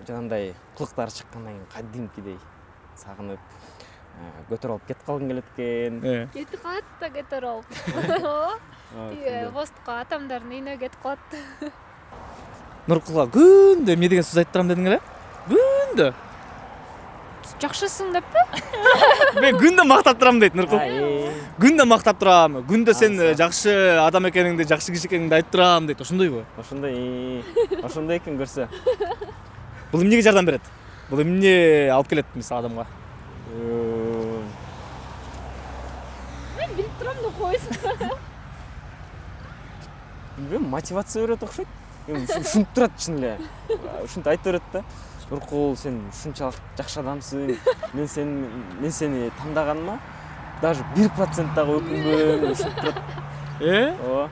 Жанагындай кылыктары чыккандан кийин кадимкидей сагынып көтөрүп алып кетип калгым келет экен. Кетип калат да көтөрүп алып. Постко атамдардын үйүнө кетип калат. Нуркулга күндө эмне деген сөз айтып турам дедиң эле? Күндө. Жакшысың деппи? Мен күндө мактап турам дейт Нуркул. Күндө мактап турам. Күндө сен жакшы адам экениңди, жакшы киши экениңди айтып турам дейт. Ошондойбу? Ошондой экен көрсө. Бул эмнеге жардам берет? Бул эмне алып келет мисалы адамга? Мен билип турам деп койсуң. Билбейм, мотивация берет окшойт. Ушинтип турат чын эле. Ушинтип айтып берет да. Нуркул, сен ушунчалык жакшы адамсың. Мен сени тандаганыма даже 1% дагы өкүнбөйм, ушинтип турат. Ооба.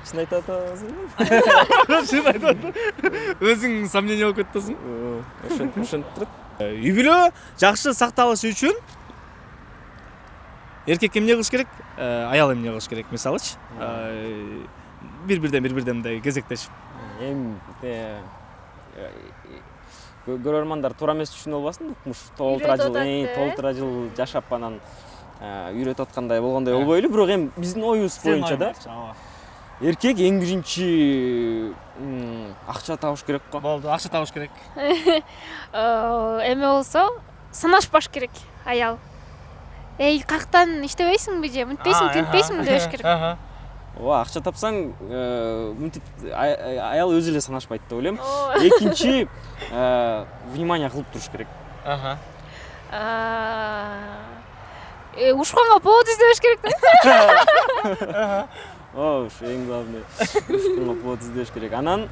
Чын айтып атасың? Чын айтып атам. Өзүң сомнение болуп кетесиң. Ушинтип турат. Үй бүлө жакшы сакталышы үчүн эркек эмне кылыш керек? Аял эмне кылыш керек? Мисалычы, бир-бирден мындай кезектешип. Эми көрөрмандар туура эмес түшүнүп албасын, укмуш толтура жыл жашап анан үйрөтүп аткандай болгондой болбойлу, бирок эми биздин оюбуз боюнча да. Эркек эң биринчи акча табыш керек го. Болду, акча табыш керек. Эме болсо, санашпаш керек аял. Эй, каяктан иштебейсиңби же, мынтпейсиң, тинтпейсиңби деш керек. Ооба, акча тапсаң, мынтип аял өзү эле санашпайт деп ойлойм. Экинчи, внимание кылып туруш керек. Ушканга повод издебеш керек да. Ушу эң главный. Ушканга повод издебеш керек. Анан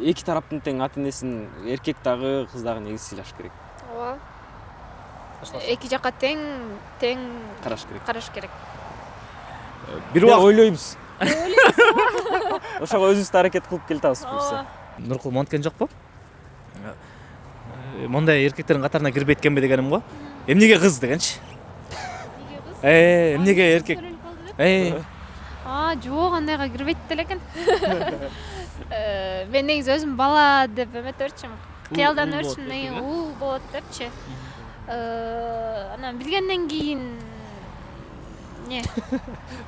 эки тараптын тең ата-энесин, эркек дагы, кыз дагы негизи сыйлаш керек. Ооба. Эки жакка тең караш керек. Бир убакыт ойлойбуз. Ошого өзүбүз аракет кылып келатабыз буюрса. Нуркул монткен жокпу? Мондай эркектердин катарына кирбейт экенби дегеним го. Эмнеге кыз дегенчи? Эмнеге эркек? Жок, андайга кирбейт деле экен. Мен негизи өзүм бала деп эметебирчим. Кыялданыбырчым, болот депчи. Анан билгенден кийин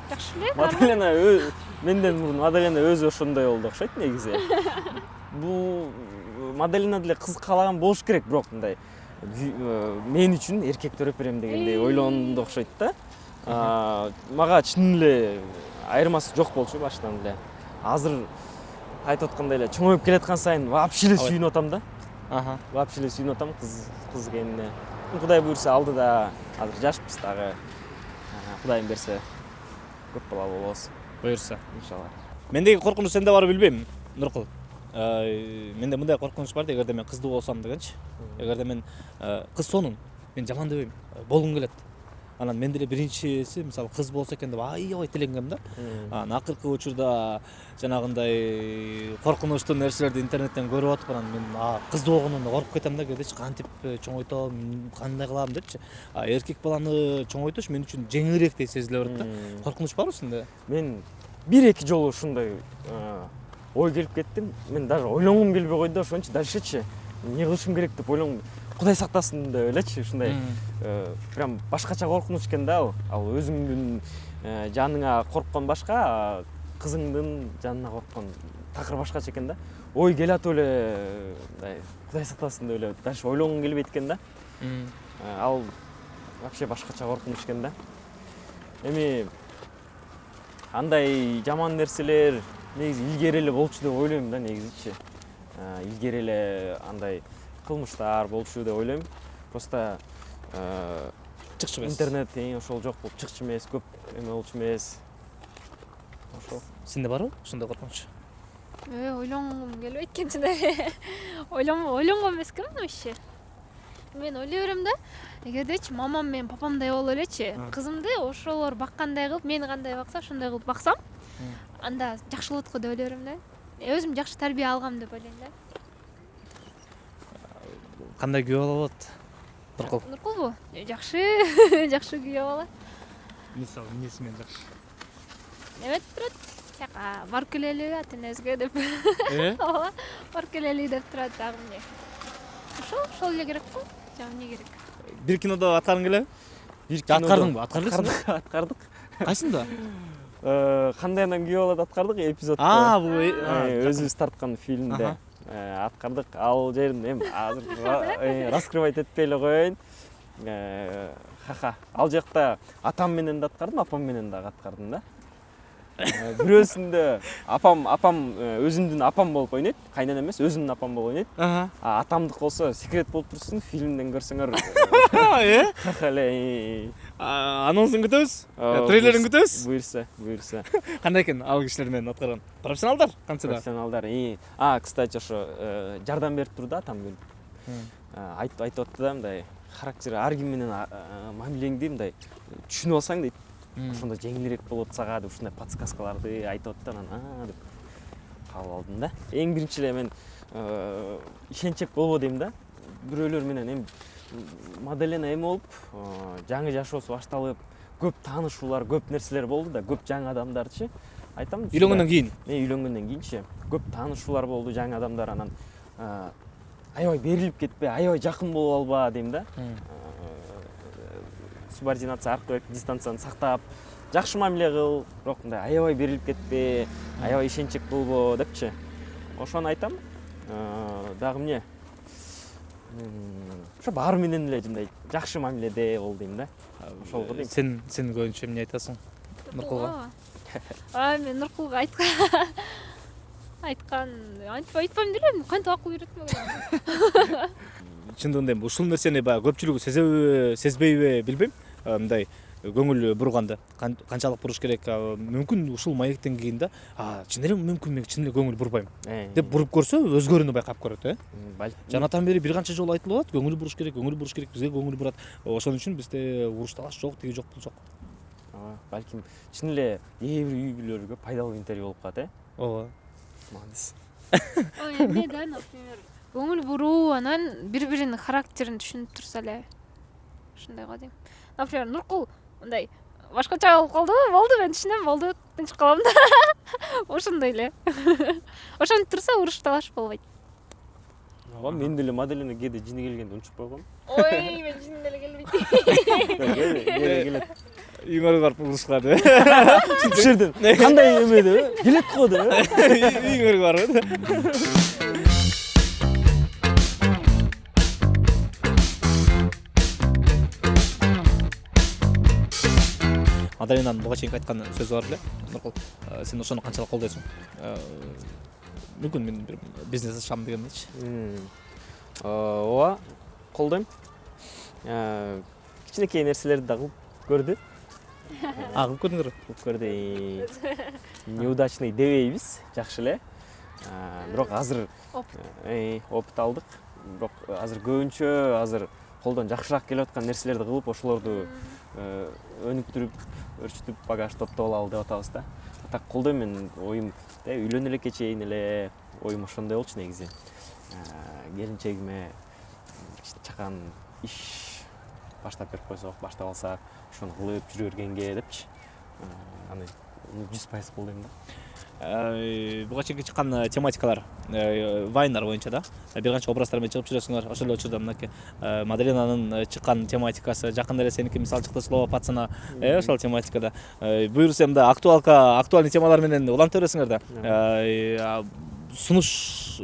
жакшы эле. Мадалена менден мурун Мадалена өзү ошондой болду окшойт негизи. Бул Мадалена деле кыз каалаган болуш керек, бирок мындай мен үчүн эркек төрөп берем дегендей ойлонду окшойт да. Мага чын эле айырмасы жок болчу баштан эле. Азыр айтып аткандай эле чоңоюп келаткан сайын вообще эле сүйүнүп атам да. Вообще эле сүйүнүп атам кыз экенине. Кудай буйрса алдыда азыр жашпыз дагы. Кудайым берсе көп бала болобуз. Буйрса, иншалла. Мендеги коркунуч сенде бар билбейм, Нуркул. Менде мындай коркунуч бар, эгерде мен кыздуу болсом дегенчи. Эгерде мен кыз сонун, мен жаман дебейм, болгум келет. Анан мен деле биринчиси, мисалы, кыз болсо экен деп аябай тиленгем да. Акыркы учурда жанагындай коркунучтуу нерселерди интернеттен көрүп атып, анан мен кыздуу болгондон коркуп кетем да, кээдечи кантип чоңойтом, кандай кылам депчи. Эркек баланы чоңойтуш мен үчүн жеңилирээктей сезиле берет да. Коркунуч барбы сенде? Мен 1-2 жолу ушундай ой келип кеттим. Мен даже ойлонгум келбей койду, ошончу дальшечи эмне кылышым керек деп ойлонгум. Кудай сактасын деп элечи, ушундай прям башкача коркунуч экен да ал. Ал өзүңдүн жаныңа корккон башка, кызыңдын жанына корккон такыр башкача экен да. Ой келатып эле мындай Кудай сактасын деп эле дальше ойлонгуң келбейт экен да. Ал вообще башкача коркунуч экен да. Эми андай жаман нерселер негизи илгери эле болчу деп ойлойм да негизичи. Илгери эле андай кылмыштар болчу деп ойлойм. Просто чыкчу эмес. интернет ошол жок болуп чыкчу эмес, көп эме болчу эмес. Ошол. Сенде барбы ушундай коркунуч? Ойлонгум келбейт экенчи. Ойлонгон эмесмин вообще. Мен ойлой берем да, эгердечи мамам менен папамдай болуп элечи, кызымды ошолор баккандай кылып, мени кандай бакса ошондой кылып баксам, анда жакшы болот го деп ойлой берем да. Өзүм жакшы тарбия алгам деп ойлойм да. Кандай күйөө болот? Нуркул. Нуркулбу? Жакшы, жакшы күйөө болот. Мисалы, эмнеси менен жакшы? Эметип турат. Тияка барып келели ата-энеңизге деп. Ооба, барып келели деп турат дагы эмне. Ошол эле керек го. Жана эмне керек? Бир кинодо аткаргың келеби? Бир Аткардыңбы? Аткардыңбы? Аткардык. Кайсында? Кандай анан күйөө болот аткардык эпизодто. Бул өзүбүз тарткан фильмде аткардык. Ал жерин эми азыр раскрывать этпей эле коеюн. Ха-ха. Ал жакта атам менен да аткардым, апам менен дагы аткардым да. Бирөөсүндө апам өзүмдүн апам болуп ойнойт, кайнана эмес, өзүмдүн апам болуп ойнойт. Атамдык болсо секрет болуп турсун, фильмден көрсөңөр. Ха-ха эле. Анонсун күтөбүз. Трейлерин күтөбүз. Буйрса. Кандай экен ал кишилер менен аткарган? Профессионалдар канчада? Профессионалдар. Кстати, ошо жардам берип турду атам келип. Айтып атты да мындай характери ар ким менен мамилеңди мындай түшүнүп алсаң дейт. Ошондо жеңилирээк болот сага деп ушундай подсказкаларды айтып атты анан деп кабыл алдым да. Эң биринчи эле мен ишенчек болбо дейм да. Бирөөлөр менен эми моделена эме болуп, жаңы жашоосу башталып, көп таанышуулар, көп нерселер болду да, көп жаңы адамдарчы. Айтам. Үйлөнгөндөн кийин. Үйлөнгөндөн кийинчи көп таанышуулар болду, жаңы адамдар анан аябай берилип кетпей, аябай жакын болуп алба дейм да. Субординация аркылуу дистанцияны сактап, жакшы мамиле кыл, бирок мындай аябай берилип кетпе, аябай ишенчек болбо депчи. Ошону айтам. Дагы эмне? Ошо баары менен эле мындай жакшы мамиледе бол дейм да. Ошол го дейм. Сен көбүнчө эмне айтасың? Нуркулга? Мен Нуркулга айткан, айтпайм делем, кантип акыл үйрөтмөгөн. Чындыгында эми ушул нерсени баягы көпчүлүгү сезеби, сезбейби билбейм. Мындай көңүл бурганда канчалык буруш керек? Мүмкүн ушул маектен кийин да, чын эле мүмкүн мен чын эле көңүл бурбайм деп буруп көрсө өзгөрүүнү байкап көрөт, Жанатан бери бир канча жолу айтылып атат, көңүл буруш керек, бизге көңүл бурат. Ошон үчүн бизде уруш талаш жок, тиги жок, бул жок. Балким чын эле үй бүлөлөргө пайдалуу интервью болуп калат, Ооба. Молодец. Эмне да, например, көңүл буруу анан бири-биринин характерин түшүнүп турса эле. Ушундай го дейм. Например, Нуркул мындай башкача болуп калды, болду, мен түшүнөм, болду, тынч калам да. Ошондой эле. Ошентип турса уруш талаш болбойт. Мен деле моделине кээде жини келгенде унчуп койгом. Ой, мен жини деле келбейт. Келет. Үйүңөргө барып урушкан, Бул жерден кандай эме деп, келет го деп. Үйүңөргө барып. Мадаленанын буга чейинки айткан сөзү бар эле. Нуркул, сен ошону канчалык колдойсуң? Мүмкүн мен бир бизнес ачам дегендечи. Ооба, колдойм. Кичинекей нерселерди да кылып көрдү. Кылып көрдүңөрбү? Кылып көрдү. Неудачный дебейбиз, жакшы эле. Бирок азыр опыт алдык. Бирок азыр көбүнчө азыр колдон жакшыраак келип аткан нерселерди кылып, ошолорду өнүктүрүп, өрчүтүп, багаж топтоп алалы деп атабыз да. Так колдойм мен, оюм үйлөнө элекке чейин эле оюм ошондой болчу негизи. Келинчегиме чакан иш баштап берип койсок, баштап алсак, ошону кылып жүрө бергенге депчи. Аны 100% колдойм да. буга чейинки чыккан тематикалар вайндар боюнча да бир канча образдар менен чыгып жүрөсүңөр. Ошол эле учурда мынакей Мадаленанын чыккан тематикасы, жакында эле сеники мисалы чыкты слово пацана, ошол тематикада. Буюрса эми да актуальный темалар менен улантып бересиңер да. Сунуш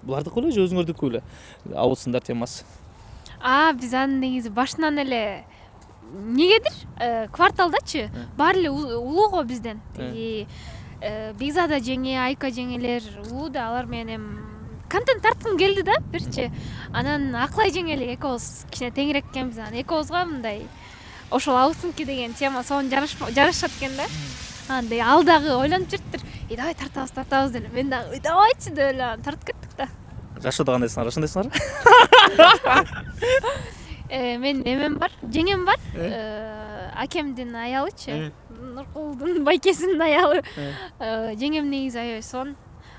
булардыкы беле же өзүңөрдүкү беле? Абысындар темасы. Биз аны негизи башынан эле эмнегедир кварталдачы баары эле улуу го бизден. Бекзада жеңе, Айка жеңелер улуу да, алар менен эми контент тарткым келди да бирчи. Анан Аклай жеңели экөөбүз кичине теңирээк экенбиз. Анан экөөбүзгө мындай ошол абысынки деген тема сонун жарашат экен да. Андай ал дагы ойлонуп жүрүптүр. Давай тартабыз деле. Мен дагы давайчы деп эле тартып кеттик да. Жашоодо кандайсыңар, ошондойсуңар? Мен эмем бар, жеңем бар. Акемдин аялычы, Нуркулдун байкесинин аялы. Жеңем негизи аябай сонун.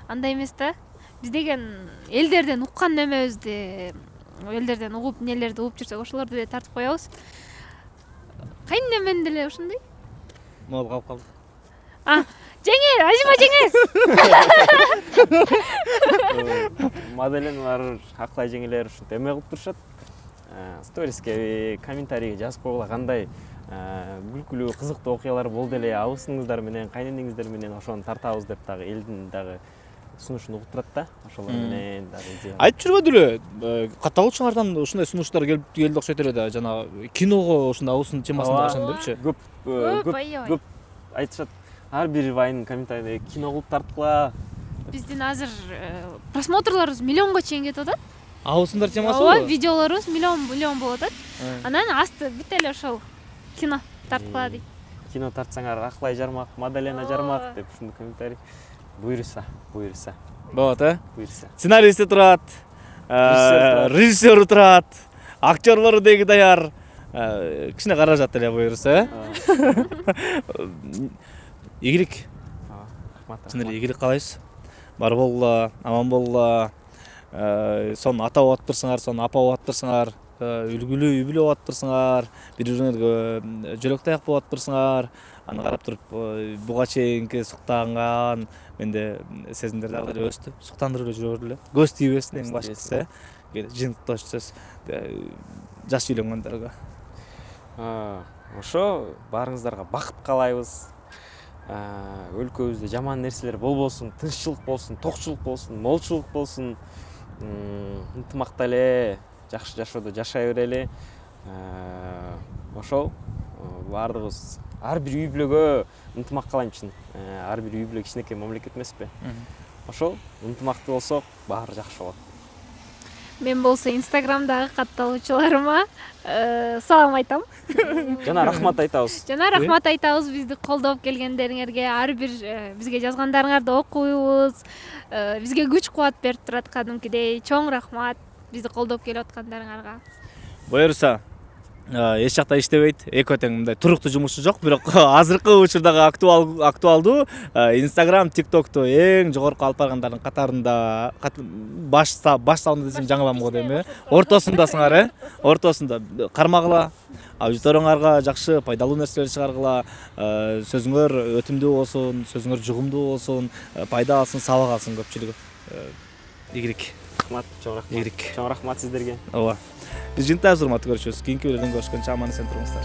Андай эмес да. Биз деген элдерден уккан немебизди, элдерден угуп, нелерди угуп жүрсөк, ошолорду эле тартып коебуз. Кайнемен деле ошондой. Могул калып калды. Жеңе, ажыма жеңес. Мадаленалар, Аклай жеңелер ушинтип эме кылып турушат. Сториске, комментарийге жазып койгула кандай күлкүлүү, кызыктуу окуялар болду эле абысыңыздар менен, кайненеңиздер менен ошону тартабыз деп дагы элдин дагы сунушун угуп турат да. Ошолор менен дагы идея. Айтып жүрбөдү эле катталуучулардан ушундай сунуштар келди окшойт эле да, жана киного ушундай абысын темасында ошондойчу. Көп айтышат. Ар бир вайн комментарийде кино кылып тарткыла. Биздин азыр просмотрлорубуз миллионго чейин кетип атат. Абысындар темасы Ооба, видеолорубуз миллион болуп атат. Анан асты бүт эле ошол кино тарткыла дейт. Кино тартсаңар Аклай жармак, Мадалена жармак деп ушундай комментарий. Буйруса. Болот, Буйруса. Сценаристи турат, режиссеру турат, актерлору деги даяр. Кичине каражат эле буйруса, Игилик. Рахмат. Чын эле игилик каалайбыз. Бар болгула, аман болгула. Сонун ата болуп атыптырсыңар, сонун апа болуп атыптырсыңар, үлгүлүү үй бүлө болуп атыптырсыңар, бири-бириңерге жөлөк таяк болуп атыптырсыңар. Аны карап туруп буга чейинки суктанган менде сезимдер дагы эле өстү. Суктандырып эле жүрө бергиле. Көз тийбесин эң башкысы. Жыйынтыкташсыз жаш үйлөнгөндөргө. Ошо баарыңыздарга бакыт каалайбыз. Өлкөбүздө жаман нерселер болбосун, тынччылык болсун, токчулук болсун, молчулук болсун. Ынтымакта эле жакшы жашоодо жашай берели. Ошол баардыгыбыз ар бир үй бүлөгө ынтымак каалайм чын. Ар бир үй бүлө кичинекей мамлекет эмеспи? Ошол ынтымактуу болсок, баары жакшы болот. Мен болсо Инстаграмдагы катталуучуларыма салам айтам. Жана рахмат айтабыз. Бизди колдоп келгендериңерге, ар бир бизге жазгандарыңарды окуйбуз. Бизге күч кубат берип турат кадимкидей. Чоң рахмат бизди колдоп келип аткандарыңарга. Буюрса эч жакта иштебейт, экөө тең мындай туруктуу жумушу жок, бирок азыркы учурдагы актуалдуу Instagram, TikTok'ту эң жогорку алып баргандардын катарында баш табында десем жаңылам го дейм, ортосундасыңар, ортосунда кармагыла, аудиторияңарга жакшы, пайдалуу нерселер чыгаргыла, сөзүңөр өтүмдүү болсун, сөзүңөр жугумдуу болсун, пайда алсын, сабак алсын көпчүлүгү. Игилик. Рахмат, чоң рахмат сиздерге. Ооба. Биз жыйынтыгыбыз урматтуу көрүүчүбүз. Кийинки бөлүмдө көрүшкөнчө аман эсен туруңуздар.